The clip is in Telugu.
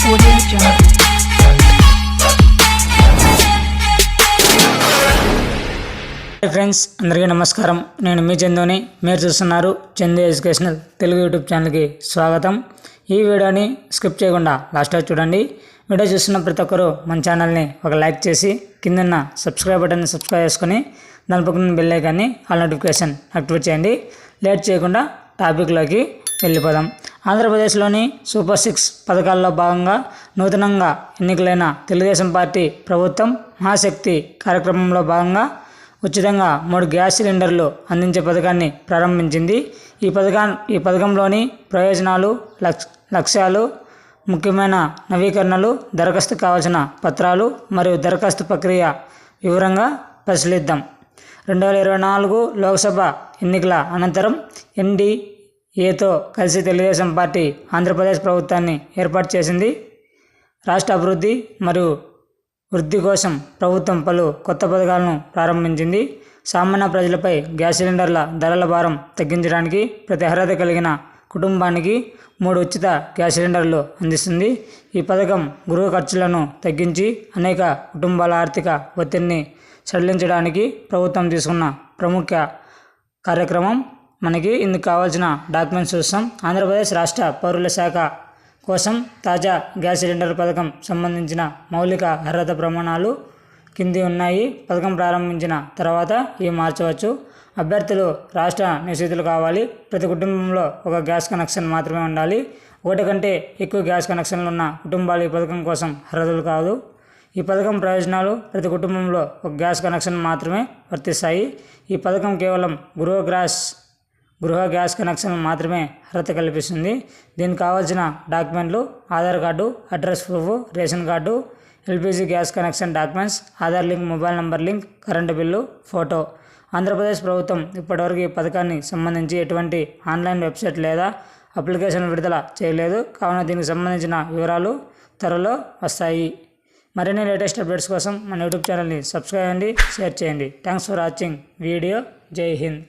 Audio Jungle. ఫ్రెండ్స్ అందరికీ నమస్కారం. నేను మీ చందుని. మీరు చూస్తున్నారు చందు ఎడ్యుకేషనల్ తెలుగు యూట్యూబ్ ఛానల్కి స్వాగతం. ఈ వీడియోని స్కిప్ చేయకుండా లాస్ట్ వరకు చూడండి. వీడియో చూస్తున్న ప్రతి ఒక్కరూ మన ఛానల్ని ఒక లైక్ చేసి కిందన్న సబ్స్క్రైబ్ బటన్ని సబ్స్క్రైబ్ చేసుకొని దాని పక్కన బెల్ ఐకాన్ని ఆల్ నోటిఫికేషన్ యాక్టివేట్ చేయండి. లేట్ చేయకుండా టాపిక్లోకి వెళ్ళిపోదాం. ఆంధ్రప్రదేశ్లోని సూపర్ 6 పథకాల్లో భాగంగా నూతనంగా ఎన్నికలైన తెలుగుదేశం పార్టీ ప్రభుత్వం మహాశక్తి కార్యక్రమంలో భాగంగా ఉచితంగా 3 గ్యాస్ సిలిండర్లు అందించే పథకాన్ని ప్రారంభించింది. ఈ పథకంలోని ప్రయోజనాలు, లక్ష్యాలు, ముఖ్యమైన నవీకరణలు, దరఖాస్తు కావాల్సిన పత్రాలు మరియు దరఖాస్తు ప్రక్రియ వివరంగా పరిశీలిద్దాం. 2024 లోక్సభ ఎన్నికల అనంతరం ఎన్డీఏతో కలిసి తెలుగుదేశం పార్టీ ఆంధ్రప్రదేశ్ ప్రభుత్వాన్ని ఏర్పాటు చేసింది. రాష్ట్ర అభివృద్ధి మరియు వృద్ధి కోసం ప్రభుత్వం పలు కొత్త పథకాలను ప్రారంభించింది. సామాన్య ప్రజలపై గ్యాస్ సిలిండర్ల ధరల భారం తగ్గించడానికి ప్రతి అర్హత కలిగిన కుటుంబానికి 3 ఉచిత గ్యాస్ సిలిండర్లు అందిస్తుంది. ఈ పథకం గృహ ఖర్చులను తగ్గించి అనేక కుటుంబాల ఆర్థిక ఒత్తిడిని సడలించడానికి ప్రభుత్వం తీసుకున్న ప్రముఖ కార్యక్రమం. మనకి ఇందుకు కావాల్సిన డాక్యుమెంట్స్ చూస్తాం. ఆంధ్రప్రదేశ్ రాష్ట్ర పౌరుల శాఖ కోసం తాజా గ్యాస్ సిలిండర్ పథకం సంబంధించిన మౌలిక అర్హత ప్రమాణాలు కింది ఉన్నాయి. పథకం ప్రారంభించిన తర్వాత ఇవి మార్చవచ్చు. అభ్యర్థులు రాష్ట్ర నివాసితులు కావాలి. ప్రతి కుటుంబంలో ఒక గ్యాస్ కనెక్షన్ మాత్రమే ఉండాలి. 1 కంటే ఎక్కువ గ్యాస్ కనెక్షన్లు ఉన్న కుటుంబాలు ఈ పథకం కోసం అర్హతలు కాదు. ఈ పథకం ప్రయోజనాలు: ప్రతి కుటుంబంలో ఒక గ్యాస్ కనెక్షన్ మాత్రమే వర్తిస్తాయి. ఈ పథకం కేవలం గృహ గ్యాస్ కనెక్షన్ మాత్రమే అర్హత కల్పిస్తుంది. దీనికి కావాల్సిన డాక్యుమెంట్లు: Aadhaar card, address proof, ration card, LPG gas connection documents, Aadhaar link, mobile number link, current bill, photo. Andhra Pradesh ప్రభుత్వం ఇప్పటివరకు ఈ పథకాన్ని సంబంధించి ఎటువంటి ఆన్లైన్ వెబ్సైట్ లేదా అప్లికేషన్ విడుదల చేయలేదు. కావున దీనికి సంబంధించిన వివరాలు త్వరలో వస్తాయి. మరిన్ని లేటెస్ట్ అప్డేట్స్ కోసం మన యూట్యూబ్ ఛానల్ని సబ్స్క్రైబ్ చేయండి, షేర్ చేయండి. Thanks for watching video. జై హింద్.